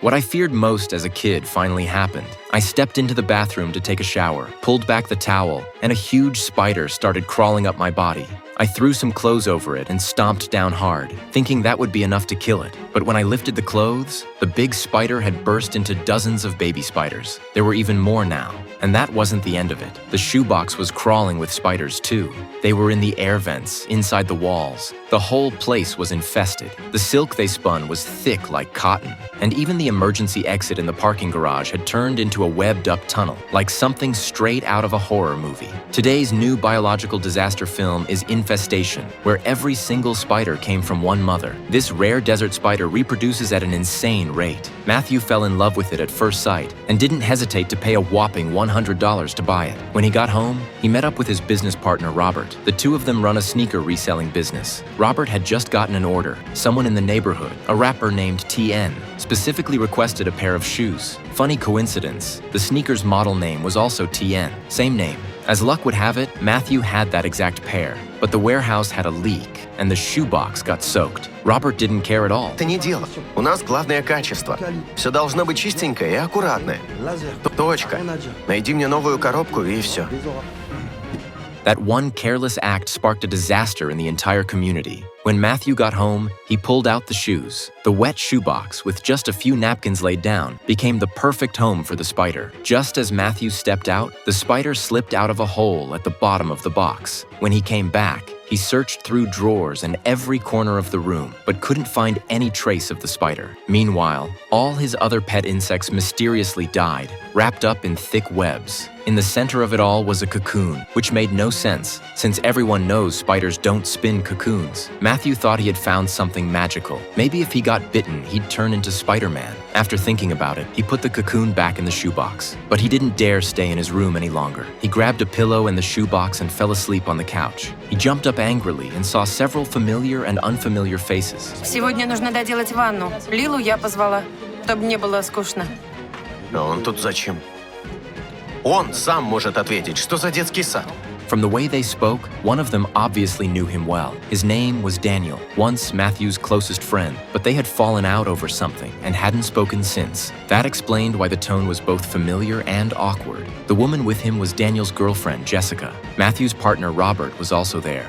What I feared most as a kid finally happened. I stepped into the bathroom to take a shower, pulled back the towel, and a huge spider started crawling up my body. I threw some clothes over it and stomped down hard, thinking that would be enough to kill it. But when I lifted the clothes, the big spider had burst into dozens of baby spiders. There were even more now. And that wasn't the end of it. The shoebox was crawling with spiders too. They were in the air vents, inside the walls. The whole place was infested. The silk they spun was thick like cotton. And even the emergency exit in the parking garage had turned into a webbed-up tunnel, like something straight out of a horror movie. Today's new biological disaster film is Infestation, where every single spider came from one mother. This rare desert spider reproduces at an insane rate. Matthew fell in love with it at first sight and didn't hesitate to pay a whopping $100 to buy it. When he got home, he met up with his business partner, Robert. The two of them run a sneaker reselling business. Robert had just gotten an order. Someone in the neighborhood, a rapper named TN, specifically requested a pair of shoes. Funny coincidence, the sneaker's model name was also TN, same name. As luck would have it, Matthew had that exact pair, but the warehouse had a leak, and the shoebox got soaked. Robert didn't care at all. Это не дело. У нас главное качество. Все должно быть чистенькое и аккуратное. Точка. Найди мне новую коробку и все. That one careless act sparked a disaster in the entire community. When Matthew got home, he pulled out the shoes. The wet shoebox, with just a few napkins laid down, became the perfect home for the spider. Just as Matthew stepped out, the spider slipped out of a hole at the bottom of the box. When he came back, he searched through drawers and every corner of the room, but couldn't find any trace of the spider. Meanwhile, all his other pet insects mysteriously died, wrapped up in thick webs. In the center of it all was a cocoon, which made no sense, since everyone knows spiders don't spin cocoons. Matthew thought he had found something magical. Maybe if he got bitten, he'd turn into Spider-Man. After thinking about it, he put the cocoon back in the shoebox. But he didn't dare stay in his room any longer. He grabbed a pillow and the shoebox and fell asleep on the couch. He jumped up angrily and saw several familiar and unfamiliar faces. Сегодня нужно доделать ванну. Лилу я позвала, чтобы не было скучно. Но он тут зачем? Он сам может ответить, что за детский сад. From the way they spoke, one of them obviously knew him well. His name was Daniel, once Matthew's closest friend, but they had fallen out over something and hadn't spoken since. That explained why the tone was both familiar and awkward. The woman with him was Daniel's girlfriend, Jessica. Matthew's partner, Robert, was also there.